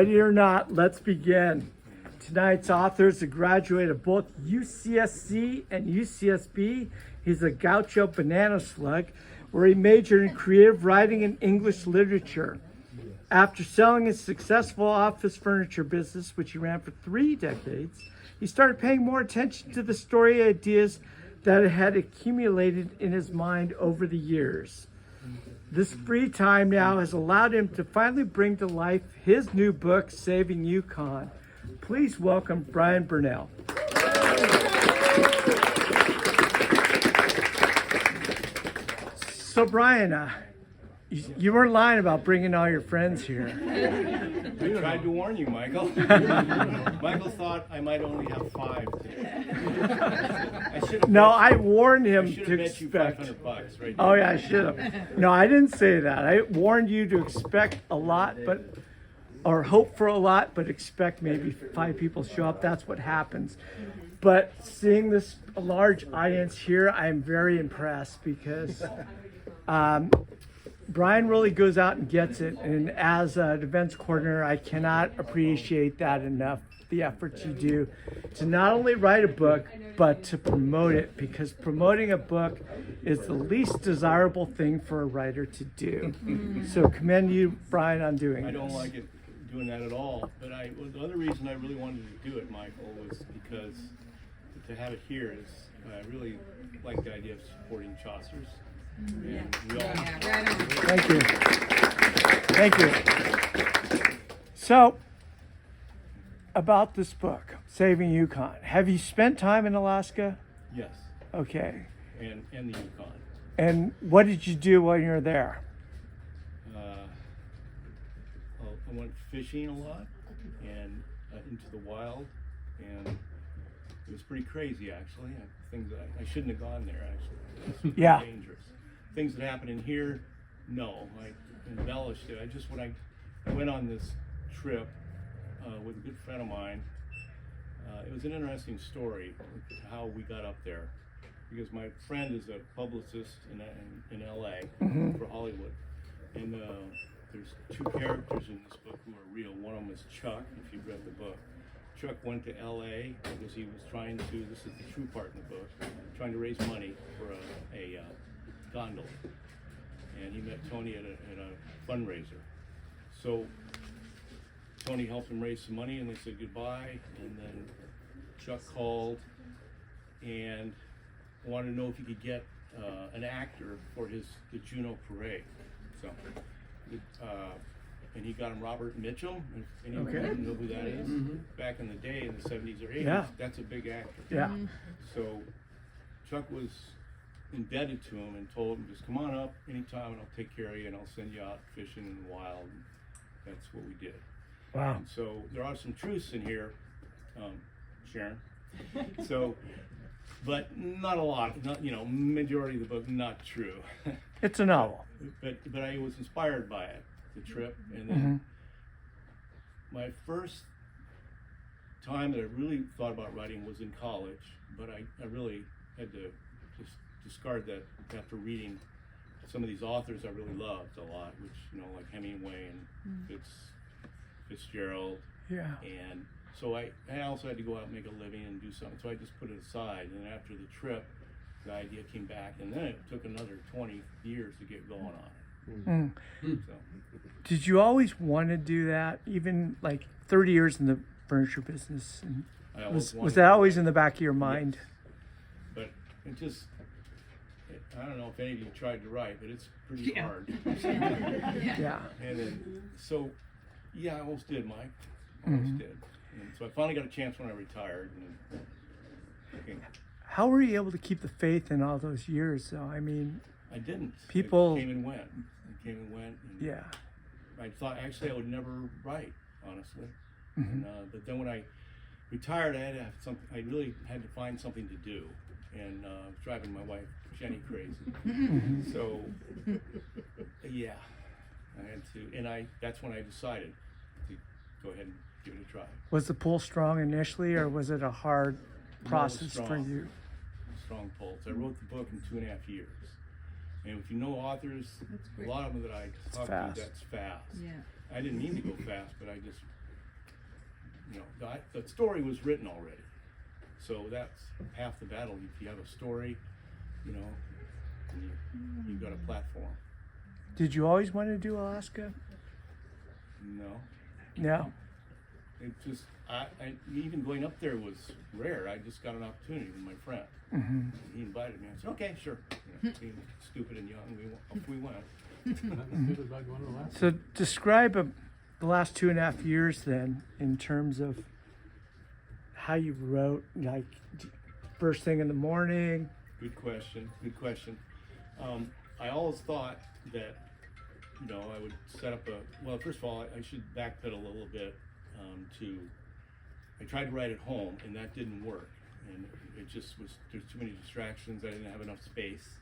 Ready or not, let's begin. Tonight's author is a graduate of both UCSC and UCSB. He's a Gaucho Banana Slug, where he majored in creative writing and English literature. After selling his successful office furniture business, which he ran for 3 decades, he started paying more attention to the story ideas that had accumulated in his mind over the years. This free time now has allowed him to finally bring to life his new book, Saving Yukon. Please welcome Bryan Burnell. So Bryan, you weren't lying about bringing all your friends here. I tried to warn you, Michael. Michael thought I might only have 5 today. I warned him I should to have bet you expect. $500 right Oh yeah, I should have. No, I didn't say that. I warned you to expect a lot, or hope for a lot, but expect maybe 5 people show up. That's what happens. But seeing this large audience here, I'm very impressed because Bryan really goes out and gets it. And as an events coordinator, I cannot appreciate that enough, the efforts you do to not only write a book, but to promote it, because promoting a book is the least desirable thing for a writer to do. So commend you, Bryan, on doing I this. don't like it doing that at all. But the other reason I really wanted to do it, Michael, was because to have it here is I really like the idea of supporting Chaucer's. And we all Thank you. Thank you. So, about this book, Saving Yukon. Have you spent time in Alaska? Yes, Okay. and the Yukon. And what did you do while you were there? I went fishing a lot and into the wild, and it was pretty crazy actually. Things that I shouldn't have gone there actually. It's Yeah. dangerous. Things that happen in here, no, I embellished it. When I went on this trip with a good friend of mine, it was an interesting story how we got up there, because my friend is a publicist in LA for Hollywood, and there's 2 characters in this book who are real. One of them is Chuck, if you've read the book. Chuck went to LA because he was trying to, this is the true part in the book, trying to raise money for a gondola. And he met Tony at a fundraiser. So Tony helped him raise some money, and they said goodbye. And then Chuck called and wanted to know if he could get an actor for the Juno parade. So, and he got him Robert Mitchum. If anyone know who that is, back in the day in the 70s or 80s, Yeah. that's a big actor. Yeah. So Chuck was indebted to him and told him, just come on up anytime and I'll take care of you and I'll send you out fishing in the wild. And that's what we did. Wow. And so there are some truths in here, Sharon. So, but not a lot. Not, majority of the book not true. It's a novel. But I was inspired by it, the trip, and then my first time that I really thought about writing was in college. But I really had to just discard that after reading some of these authors I really loved a lot, which like Hemingway and Fitzgerald. Yeah. And so I also had to go out and make a living and do something. So I just put it aside. And then after the trip, the idea came back, and then it took another 20 years to get going on it. So, Did you always want to do that? Even like 30 years in the furniture business? And I always was wanted that to- always in the back of your mind? But I don't know if any of you tried to write, but it's pretty hard. Yeah. And then, so, yeah, I almost did, Mike. I almost did. And so I finally got a chance when I retired. And, How were you able to keep the faith in all those years, though? I mean, I didn't. People- It came and went. It came and went. And yeah. I thought actually I would never write, honestly. And, but then when I retired, I had to have something. I really had to find something to do, and I was driving my wife Jenny crazy. So yeah, I had to, and that's when I decided to go ahead and give it a try. Was the pull strong initially, or was it a hard process for strong. you? Strong pulls. I wrote the book in 2.5 years. And if you know authors, a lot of them that I talk fast. to, that's fast. Yeah. I didn't mean to go fast, but I just the story was written already. So that's half the battle. If you have a story, and you've got a platform. Did you always want to do Alaska? No. No. It just, even going up there was rare. I just got an opportunity with my friend. Mm-hmm. He invited me. I said, okay, sure. Being stupid and young, we went. So describe the last 2.5 years then, in terms of how you wrote, like first thing in the morning. Good question. I always thought that, I would set up first of all, I should backpedal a little bit I tried to write at home, and that didn't work. And it just was, there's too many distractions. I didn't have enough space.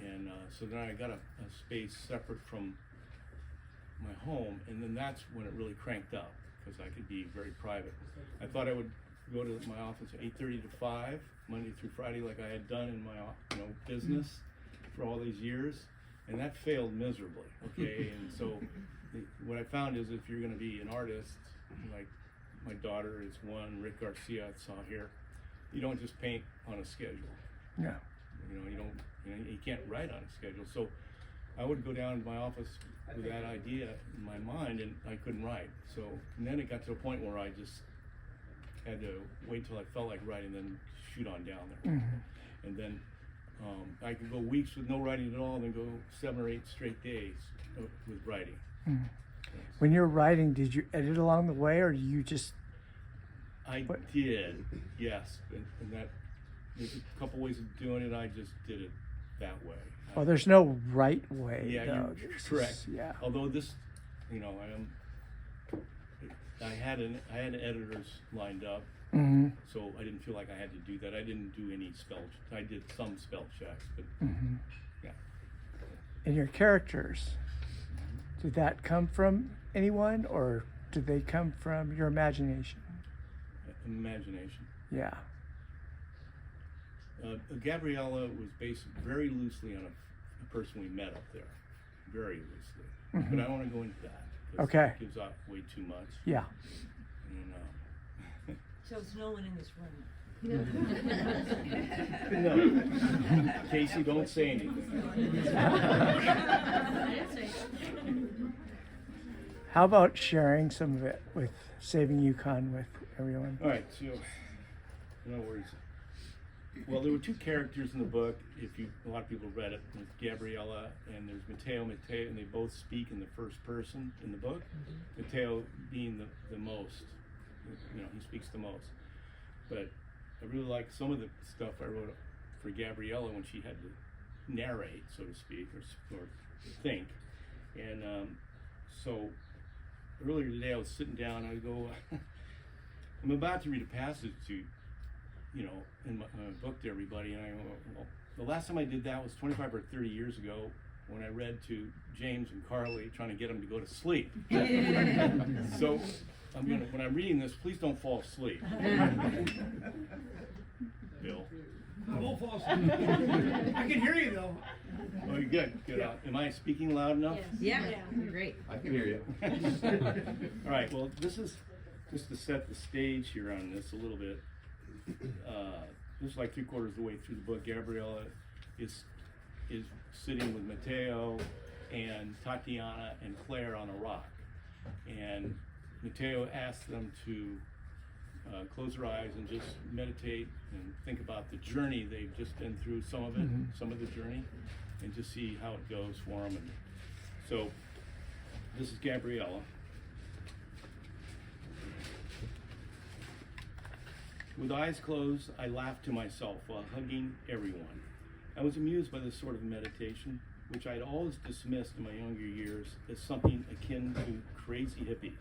And so then I got a space separate from my home, and then that's when it really cranked up, because I could be very private. I thought I would go to my office at 8:30 to 5, Monday through Friday, like I had done in my business for all these years, and that failed miserably. Okay, and so what I found is, if you're going to be an artist, like my daughter is one, Rick Garcia I saw here, you don't just paint on a schedule. Yeah. You can't write on a schedule. So I would go down to my office with that idea in my mind, and I couldn't write. So, and then it got to a point where I just had to wait till I felt like writing, then shoot on down there. Mm-hmm. And then I could go weeks with no writing at all, and then go 7 or 8 straight days with writing. Mm-hmm. When you're writing, did you edit along the way, or you just? I did, yes, and that there's a couple ways of doing it. I just did it that way. Well, there's no right way. Yeah, though. you're correct. Yeah. Although this, I had editors lined up, Mm-hmm. so I didn't feel like I had to do that. I didn't do any I did some spell checks, but Mm-hmm. yeah. And your characters, did that come from anyone, or did they come from your imagination? Imagination. Yeah. Gabriella was based very loosely on a person we met up there, very loosely. Mm-hmm. But I don't want to go into that. 'Cause Okay. It gives out way too much. Yeah. And, So it's no one in this room. no. Casey, don't say anything. How about sharing some of it with Saving Yukon with everyone? All right, so no worries. Well, there were 2 characters in the book. A lot of people read it. There's Gabriella and there's Mateo, and they both speak in the first person in the book. Mm-hmm. Mateo being the most, he speaks the most. But I really like some of the stuff I wrote for Gabriella when she had to narrate, so to speak, or think. And so earlier today I was sitting down, I go, I'm about to read a passage to, in my book to everybody, and I go, well, the last time I did that was 25 or 30 years ago, when I read to James and Carly, trying to get them to go to sleep. So when I'm reading this, please don't fall asleep. Bill. I won't fall asleep. I can hear you though. Oh, you're good. Yeah. Am I speaking loud enough? Yes. Yeah, you're great. I can hear you. All right, well, this is just to set the stage here on this a little bit. This is like 3/4 of the way through the book. Gabriella is sitting with Mateo and Tatiana and Claire on a rock, and Mateo asks them to close their eyes and just meditate and think about the journey they've just been through, some of it, some of the journey, and just see how it goes for them. And so this is Gabriella. With eyes closed, I laughed to myself while hugging everyone. I was amused by this sort of meditation, which I'd always dismissed in my younger years as something akin to crazy hippies.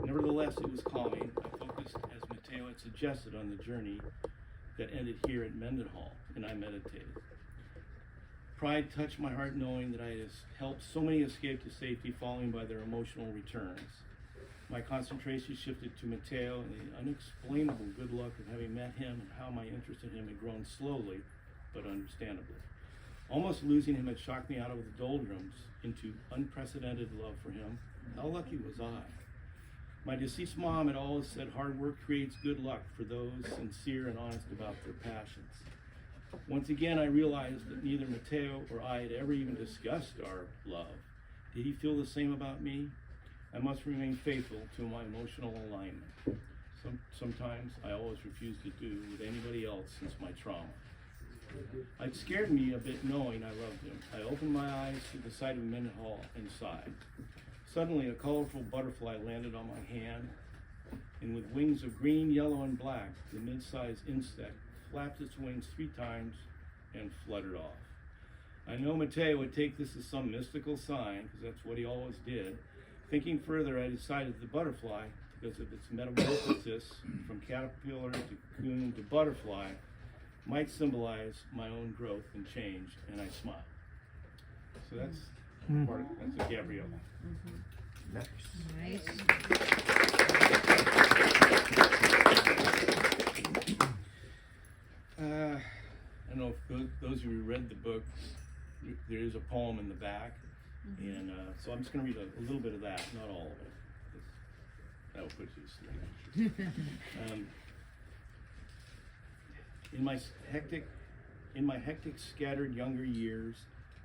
Nevertheless, it was calming. I focused, as Mateo had suggested, on the journey that ended here at Mendenhall, and I meditated. Pride touched my heart knowing that I had helped so many escape to safety following by their emotional returns. My concentration shifted to Mateo and the unexplainable good luck of having met him, and how my interest in him had grown slowly, but understandably. Almost losing him had shocked me out of the doldrums into unprecedented love for him. How lucky was I? My deceased mom had always said hard work creates good luck for those sincere and honest about their passions. Once again, I realized that neither Mateo or I had ever even discussed our love. Did he feel the same about me? I must remain faithful to my emotional alignment. Sometimes I always refuse to do with anybody else since my trauma. It scared me a bit knowing I loved him. I opened my eyes to the sight of Mendenhall and sighed. Suddenly, a colorful butterfly landed on my hand, and with wings of green, yellow, and black, the mid-sized insect flapped its wings 3 times and fluttered off. I know Mateo would take this as some mystical sign, because that's what he always did. Thinking further, I decided the butterfly, because of its metamorphosis from caterpillar to cocoon to butterfly, might symbolize my own growth and change, and I smiled. So that's part of it. That's a Gabrielle. Nice. I don't know if those who read the book, there is a poem in the back, and so I'm just going to read a little bit of that, not all of it. That will put you to sleep. In my hectic, scattered younger years,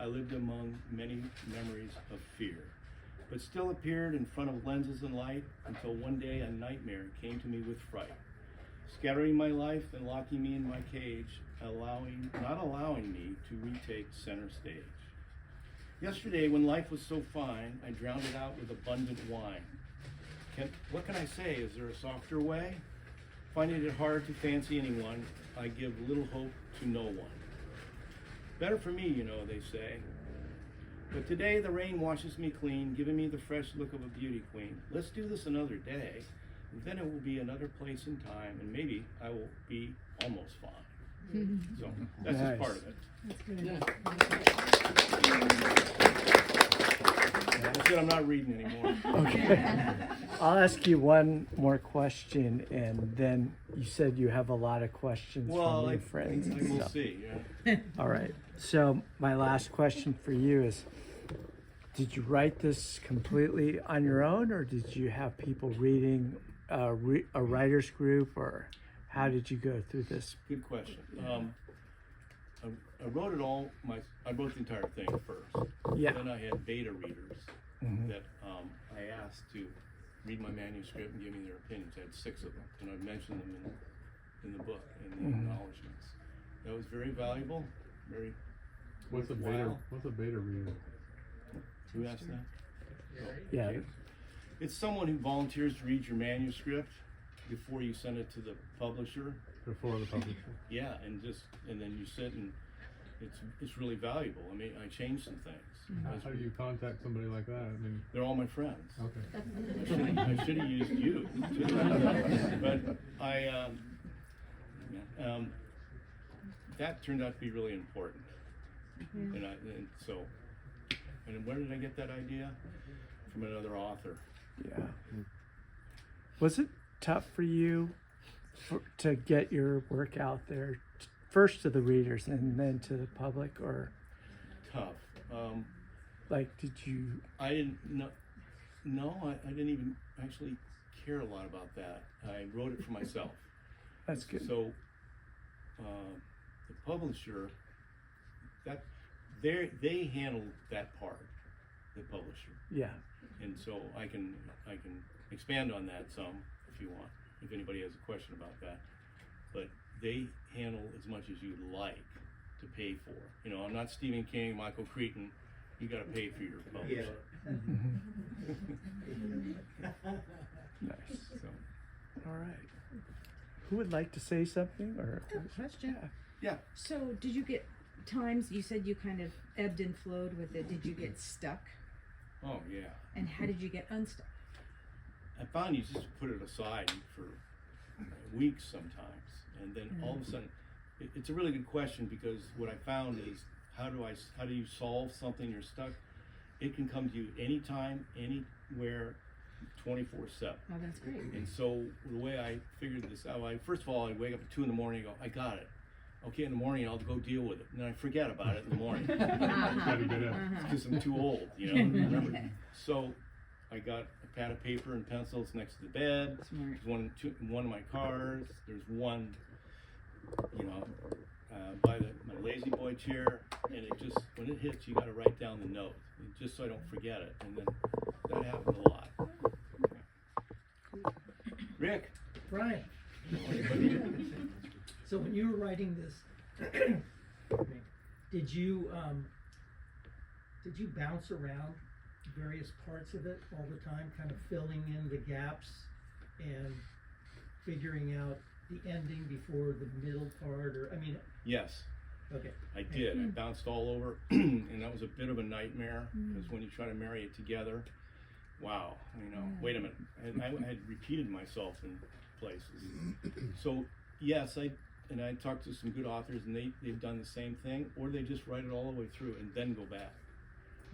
I lived among many memories of fear, but still appeared in front of lenses and light until one day a nightmare came to me with fright, scattering my life and locking me in my cage, not allowing me to retake center stage. Yesterday, when life was so fine, I drowned it out with abundant wine. What can I say? Is there a softer way? Finding it hard to fancy anyone, I give little hope to no one. Better for me, you know, they say. But today the rain washes me clean, giving me the fresh look of a beauty queen. Let's do this another day, and then it will be another place and time, and maybe I will be almost fine. So that's just part of it. That's good. I said I'm not reading anymore. Okay. I'll ask you one more question, and then you said you have a lot of questions from your friends. I and will stuff. see. Yeah. All right. So my last question for you is, did you write this completely on your own, or did you have people reading a writer's group, or how did you go through this? Good question. I wrote it all. I wrote the entire thing first. Yeah. Then I had beta readers that I asked to read my manuscript and give me their opinions. I had 6 of them, and I mentioned them in the book in the acknowledgments. That was very valuable. Very. What's a beta reader? Who asked that? Oh, Yeah. okay. It's someone who volunteers to read your manuscript before you send it to the publisher. Before the publisher. Yeah, and then you sit and it's really valuable. I mean, I changed some things. How do you contact somebody like that? I mean, They're all my friends. okay. I should have used you, but that turned out to be really important. And where did I get that idea? From another author. Yeah. Was it tough for you to get your work out there, first to the readers and then to the public, or Tough. like did you? I didn't know. No, I didn't even actually care a lot about that. I wrote it for myself. That's good. So the publisher, they handled that part, the publisher, Yeah. and so I can expand on that some if you want, if anybody has a question about that. But they handle as much as you'd like to pay for. You know, I'm not Stephen King, Michael Crichton. You got to pay for your publisher. Nice. So, All right. Who would like to say something, or? Question. yeah. So, did you get times you said you kind of ebbed and flowed with it? Did you get stuck? Oh yeah. And how did you get unstuck? I found you just put it aside for weeks sometimes, and then all of a sudden, it's a really good question, because what I found is how do you solve something you're stuck? It can come to you anytime, anywhere, 24/7. Oh, that's great. And so the way I figured this out, first of all, I'd wake up at 2 in the morning and go, I got it. Okay, in the morning I'll go deal with it, and then I forget about it in the morning Gotta get up. because I'm too old, you know. Remember? So I got a pad of paper and pencils next to the bed. Smart. There's one in one of my cars. There's one, you know, by my lazy boy chair, and it just, when it hits, you got to write down the note, just so I don't forget it. And then that happened a lot. Rick. Bryan, so when you were writing this, did you bounce around various parts of it all the time, kind of filling in the gaps and figuring out the ending before the middle part, or, I mean, Yes, okay. I did. I bounced all over, and that was a bit of a nightmare, because when you try to marry it together, wow, you know, wait a minute. And I had repeated myself in places. So, yes, I talked to some good authors, and they've done the same thing, or they just write it all the way through and then go back,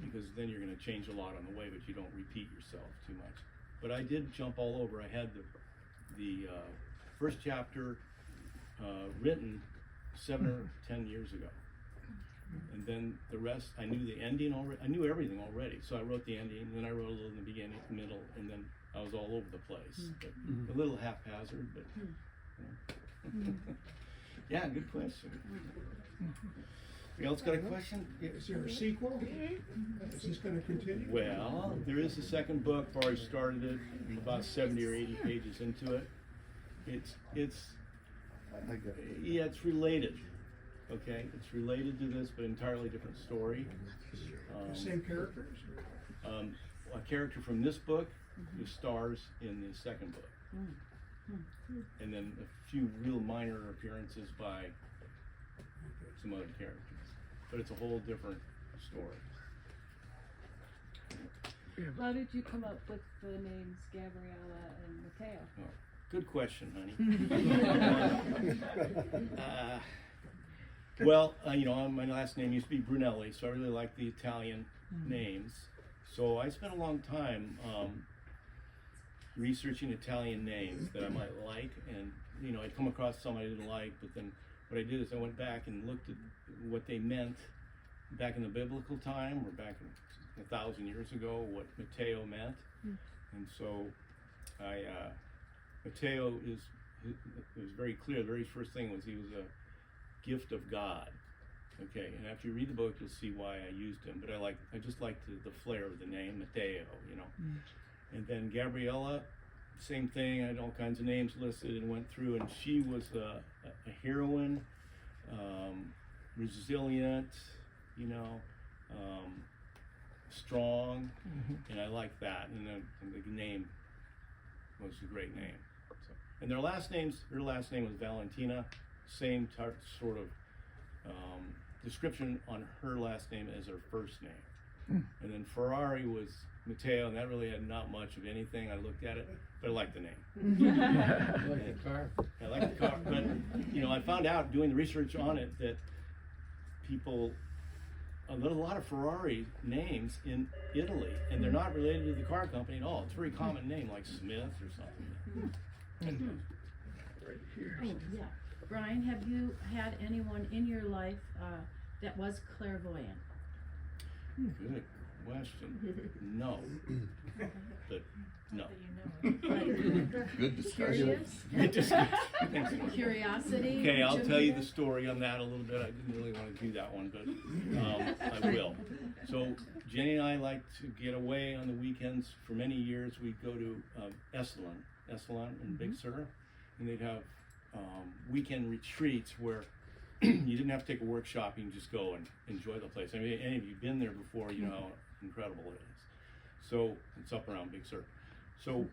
because then you're going to change a lot on the way, but you don't repeat yourself too much. But I did jump all over. I had the first chapter written 7 or 10 years ago, and then the rest, I knew the ending already. I knew everything already, so I wrote the ending, and then I wrote a little in the beginning, middle, and then I was all over the place. But a little haphazard, but you know. Yeah, good question. Anybody else got a question? Is there a sequel? Is this gonna continue? Well, there is a second book. I've already started it. I'm about 70 or 80 pages into it. Yeah, it's related. Okay, it's related to this, but entirely different story. The same characters? A character from this book who stars in the second book, and then a few real minor appearances by some other characters. But it's a whole different story. How did you come up with the names Gabriella and Mateo? Oh, good question, honey. Well, you know, my last name used to be Brunelli, so I really like the Italian names. So I spent a long time researching Italian names that I might like, and you know, I'd come across some I didn't like, but then what I did is I went back and looked at what they meant back in the biblical time, or back in 1,000 years ago, what Mateo meant. And so Mateo it was very clear. The very first thing was he was a gift of God. Okay, and after you read the book, you'll see why I used him. But I just liked the flair of the name, Mateo, you know. And then Gabriella, same thing. I had all kinds of names listed and went through, and she was a heroine, resilient, you know, strong, and I like that. And the name was a great name. So, and her last name was Valentina. Same sort of description on her last name as her first name. And then Ferrari was Mateo, and that really had not much of anything. I looked at it, but I liked the name. I like the car. I like the car, but you know, I found out doing the research on it that there's a lot of Ferrari names in Italy, and they're not related to the car company at all. It's a very common name, like Smith or something. Right here. Oh, yeah. Bryan, have you had anyone in your life that was clairvoyant? Good question. No, but no. Good discussion. Curious? Thanks. Curiosity? Okay, I'll tell you the story on that a little bit. I didn't really want to do that one, but I will. So Jenny and I like to get away on the weekends. For many years, we'd go to Esalen in Big Sur, and they'd have weekend retreats where you didn't have to take a workshop. You can just go and enjoy the place. I mean, any of you been there before, you know how incredible it is. So it's up around Big Sur. So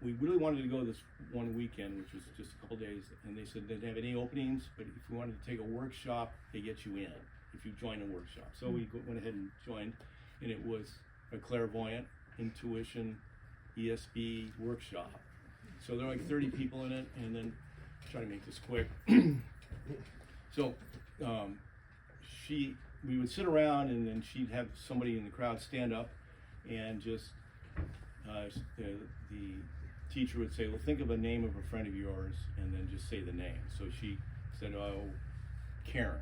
we really wanted to go this one weekend, which was just a couple days, and they said they didn't have any openings, but if you wanted to take a workshop, they get you in if you join a workshop. So we went ahead and joined, and it was a clairvoyant, intuition, ESP workshop. So there were like 30 people in it, and then try to make this quick. So we would sit around, and then she'd have somebody in the crowd stand up, and just the teacher would say, well, think of a name of a friend of yours, and then just say the name. So she said, oh, Karen.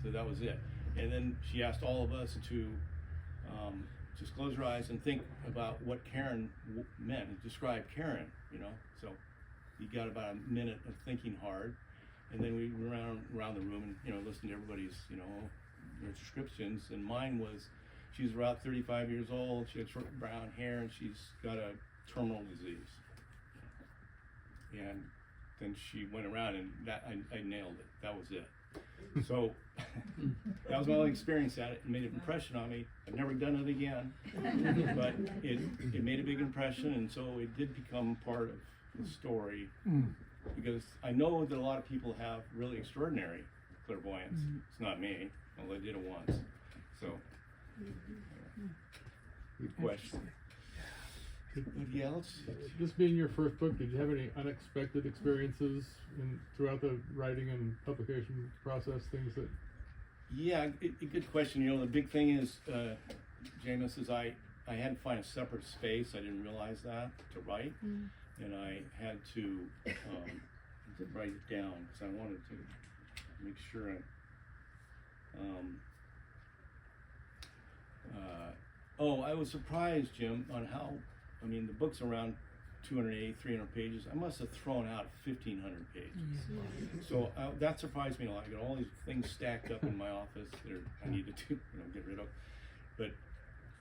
So that was it. And then she asked all of us to just close your eyes and think about what Karen meant. Describe Karen, you know. So you got about a minute of thinking hard, and then we went around the room and, you know, listened to everybody's, you know, their descriptions. And mine was, she's about 35 years old. She had short brown hair, and she's got a terminal disease. And then she went around, and that I nailed it. That was it. So that was my only experience at it. It made an impression on me. I've never done it again, but it made a big impression, and so it did become part of the story, because I know that a lot of people have really extraordinary clairvoyance. It's not me, although I did it once. So, good question. Anybody else? This being your first book, did you have any unexpected experiences throughout the writing and publication process? Things that. Yeah, a good question. You know, the big thing is, Jameis, is I had to find a separate space. I didn't realize that to write, and I had to write it down because I wanted to make sure I was surprised, Jim, on how, I mean, the book's around 280, 300 pages. I must have thrown out 1,500 pages. So that surprised me a lot. I got all these things stacked up in my office that I needed to, you know, get rid of. But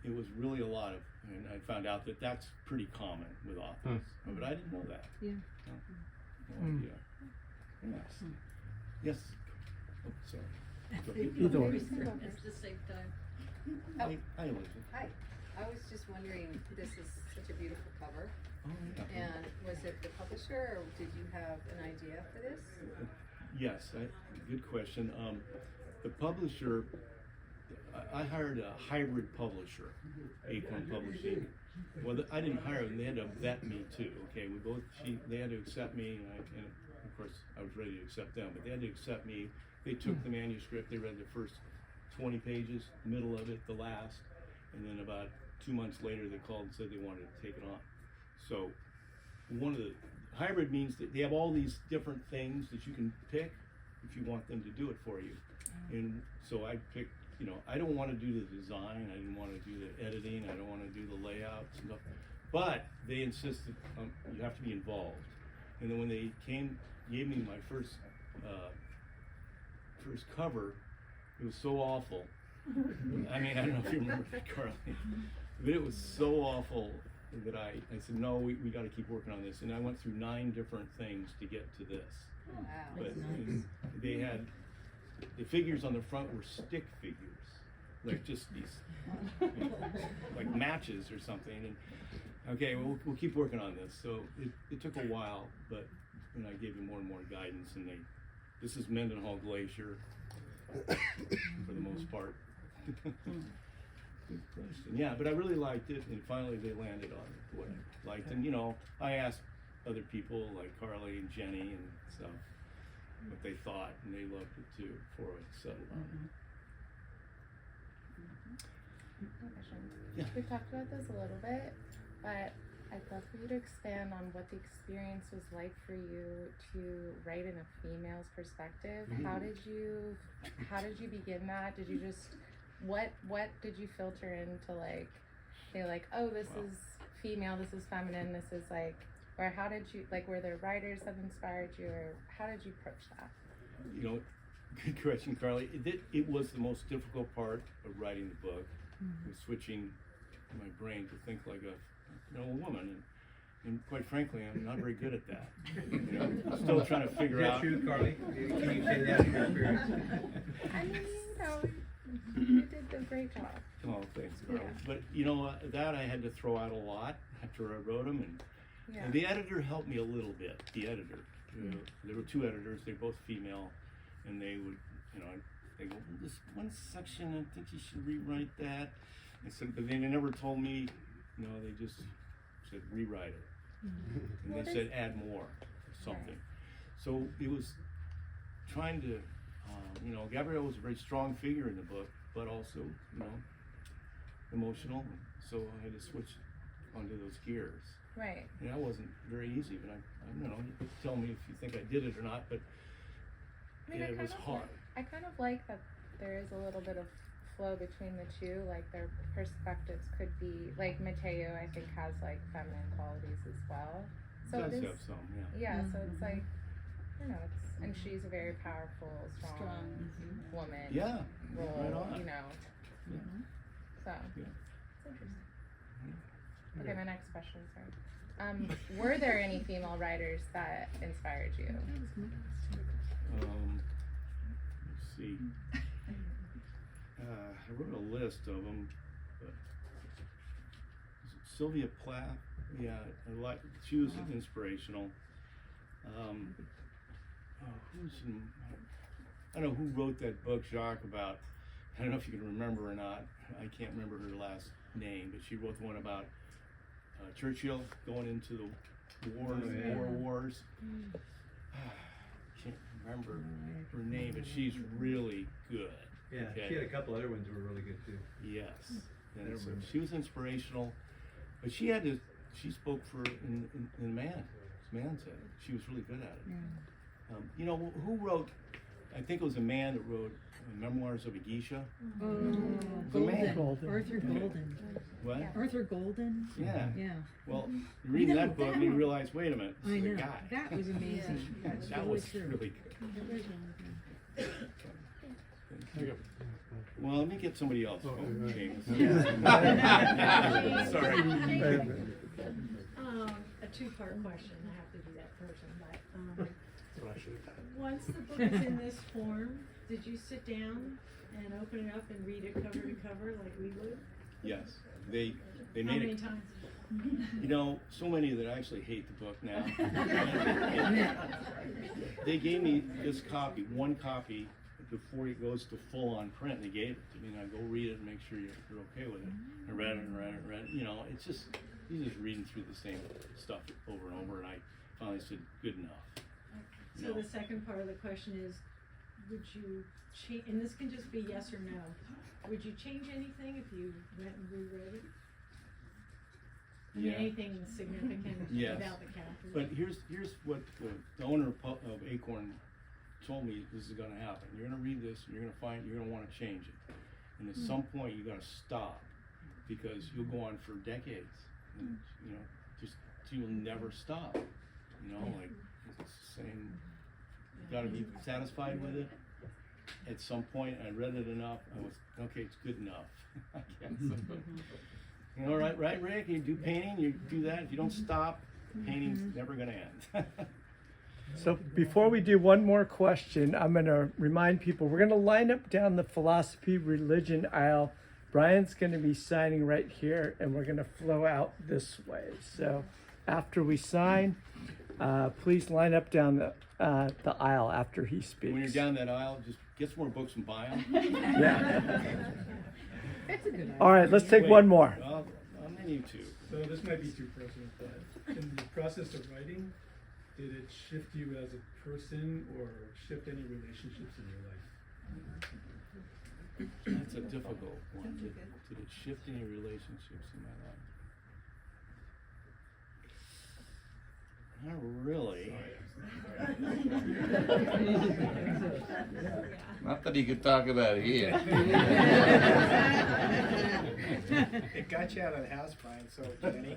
it was really a lot of, and I found out that that's pretty common with authors. But I didn't know that. Yeah. No idea. Yes. Yes. Oh, sorry. Either way. It's the same time. Hi, Elizabeth. Hi, I was just wondering, this is such a beautiful cover, Oh, yeah. and was it the publisher, or did you have an idea for this? Yes, good question. The publisher, I hired a hybrid publisher, Yukon Publishing. Well, I didn't hire them; they had to vet me too. Okay, they had to accept me, and of course I was ready to accept them. But they had to accept me. They took the manuscript, they read the first 20 pages, middle of it, the last, and then about 2 months later they called and said they wanted to take it on. So one of the hybrid means that they have all these different things that you can pick if you want them to do it for you. And so I picked, you know, I don't want to do the design, I didn't want to do the editing, I don't want to do the layouts and stuff, but they insisted you have to be involved. And then when they gave me my first cover, it was so awful. I mean, I don't know if you remember that, Carly, but it was so awful that I said, no, we got to keep working on this. And I went through 9 different things to get to this. Wow. But they had, the figures on the front were stick figures, like just these, like matches or something. And okay, well, we'll keep working on this. So it took a while, but I gave them more and more guidance, and this is Mendenhall Glacier for the most part. Good question. Yeah, but I really liked it, and finally they landed on what I liked. And you know, I asked other people like Carly and Jenny and stuff what they thought, and they loved it too before I settled on it. Yeah. We've talked about this a little bit, but I'd love for you to expand on what the experience was like for you to write in a female's perspective. Mm-hmm. How did you begin that? Did you just what did you filter into, like, say like, oh, this is female, this is feminine, this is like, or how did you, like, were there writers that inspired you, or how did you approach that? You know, good question, Carly. It was the most difficult part of writing the book, was switching my brain to think like a woman, and quite frankly, I'm not very good at that. You know, I'm still trying to figure out. Is that true, Carly? Can you say that in your experience? I mean, you did a great job. Oh, thanks, Carly. Yeah. But you know, that I had to throw out a lot after I wrote them, and the editor helped me a little bit. The editor, there were 2 editors. They're both female, and they would, you know, they go, this one section, I think you should rewrite that. And so, but they never told me. You know, they just said rewrite it, and they said add more or something. So it was trying to, you know, Gabrielle was a very strong figure in the book, but also, you know, emotional. So I had to switch onto those gears. Right. And that wasn't very easy, but I don't know, you could tell me if you think I did it or not, but I mean, it was hard. I kind of like that there is a little bit of flow between the two, like their perspectives could be, like Mateo, I think, has like feminine qualities as well. So Does it is, have some, yeah. yeah, so it's like, you know, it's, and she's a very powerful, strong woman. Yeah, Role, right on. you know. Yeah. So, Yeah. it's interesting. Okay, my next question, sorry. Were there any female writers that inspired you? Let's see. I wrote a list of them. But is it Sylvia Plath? Yeah, she was inspirational. I don't know who wrote that book, Jacques, about, I don't know if you can remember or not. I can't remember her last name, but she wrote the one about Churchill going into the wars, war wars. Can't remember her name, but she's really good. Yeah, Okay. she had a couple other ones that were really good too. Yes, I and so remember. she was inspirational, but she spoke for in man's head. She was really good at it. You know who wrote? I think it was a man that wrote Memoirs of a Geisha. Golden. Golden. Arthur Golden. What? Arthur Golden. Yeah. Yeah. Well, you're reading know, that book that and you one. realize, wait a minute, this I is a know. guy. That was amazing. That was true. really good. It was really good. Okay. Well, let me get somebody else. Oh, Oh, right. James. Yeah. Sorry. A two-part question. I have to do that first one, but That's what I should have done. once the book is in this form, did you sit down and open it up and read it cover to cover like we would? Yes, they How made many it. times? You know, so many that I actually hate the book now. They gave me this copy, one copy, before it goes to full-on print. They gave it to me, and I go read it and make sure you're okay with it. I read it and read it and read it. You know, it's just you're just reading through the same stuff over and over. And I finally said, good enough. So the second part of the question is, would you change, and this can just be yes or no, would you change anything if you went and reread it? I mean, Yeah. anything significant Yes. about the characters? But here's what the owner of Acorn told me this is going to happen. You're going to read this, and you're going to want to change it. And at some point, you got to stop because you'll go on for decades. And, you know, just you'll never stop. You know, like it's saying, you got to be satisfied with it. At some point, I read it enough. I was okay. It's good enough. I guess. You know, right, Rick? You do painting, you do that. If you don't stop, painting's never going to end. So before we do one more question, I'm going to remind people we're going to line up down the philosophy religion aisle. Brian's going to be signing right here, and we're going to flow out this way. So after we sign, please line up down the aisle after he speaks. When you're down that aisle, just get some more books and buy them. Yeah. That's a good idea. All right, let's take Wait, one more. I'm in YouTube. So this might be too personal, but in the process of writing, did it shift you as a person or shift any relationships in your life? That's a difficult one. Did it shift any relationships in my life? Not really. Not that he could talk about it here. It got you out of the house, Brian, so Jenny.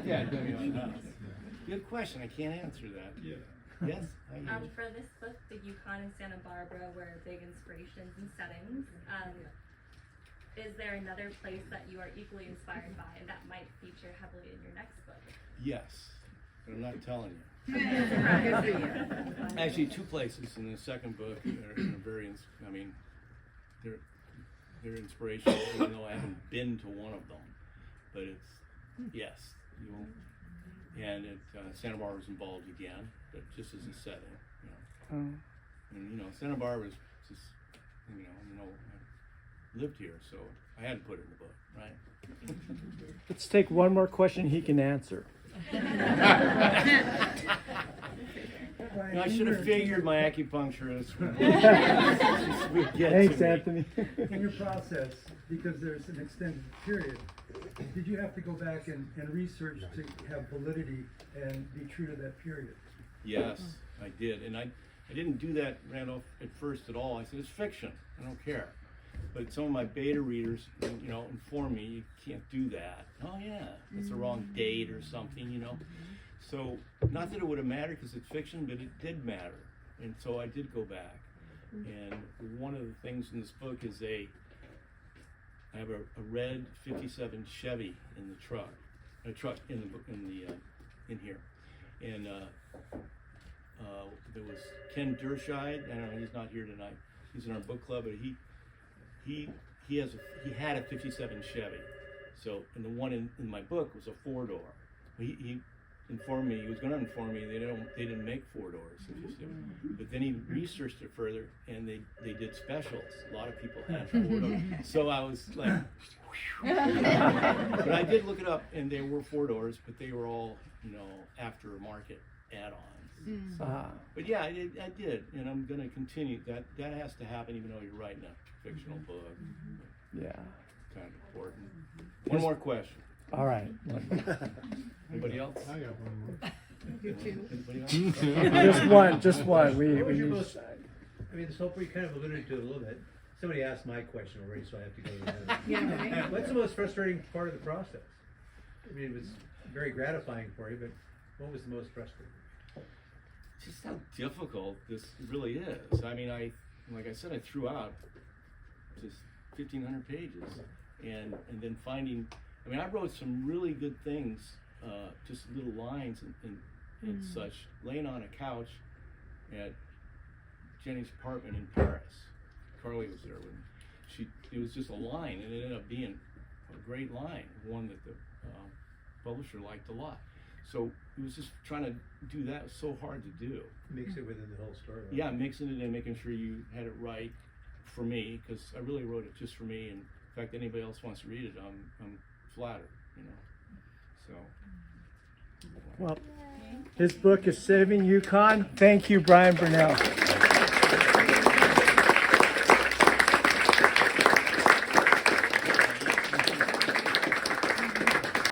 Yeah, it got me on that. Good question. I can't answer that. Yeah. Yes, I hear you. For this book, the Yukon and Santa Barbara were big inspirations and settings. Is there another place that you are equally inspired by and that might feature heavily in your next book? Yes, but I'm not telling you. Good for you. Actually, two places in the second book are very, I mean, they're inspirational, even though I haven't been to one of them. But it's, yes, you will. And Santa Barbara's involved again, but just as a setting, you know. And you know, Santa Barbara's just, you know, I lived here, so I had to put it in the book, right? Let's take one more question he can answer. You know, I should have figured my acupuncturist would get Thanks, to me. Anthony. In your process, because there's an extended period, did you have to go back and research to have validity and be true to that period? Yes, I did, and I didn't do that, Randolph, at first at all. I said, it's fiction, I don't care. But some of my beta readers, you know, inform me you can't do that. Oh yeah, it's the wrong date or something, you know. So not that it would have mattered because it's fiction, but it did matter, and so I did go back. And one of the things in this book is I have a red '57 Chevy in the truck, in here, and there was Ken Dershide. I don't know, he's not here tonight. He's in our book club, but he had a '57 Chevy. So, and the one in my book was a 4-door. He informed me, he was going to inform me they didn't make 4-doors, but then he researched it further, and they did specials. A lot of people had 4-doors. So I was like, but I did look it up, and they were 4-doors, but they were all, you know, aftermarket add-ons. But yeah, I did, and I'm going to continue. That has to happen, even though you're writing a fictional book. Yeah. Kind of important. One more question. All right. Anybody else? I got one more. You too. Anybody else? Just one. We What was your need. most, I mean, this whole, you kind of alluded to it a little bit. Somebody asked my question already, so I have to go to that. Yeah, right. What's the most frustrating part of the process? I mean, it was very gratifying for you, but what was the most frustrating? Just how difficult this really is. I mean, like I said, I threw out just 1,500 pages, and then finding. I mean, I wrote some really good things, just little lines and such, laying on a couch at Jenny's apartment in Paris. Carly was there with me. It was just a line, and it ended up being a great line, one that the publisher liked a lot. So it was just trying to do that. It was so hard to do. Mix it within the whole story. Yeah, mixing it in, making sure you had it right for me, because I really wrote it just for me. And in fact, anybody else wants to read it, I'm flattered, you know. So. Well, his book is Saving Yukon. Thank you, Bryan Burnell.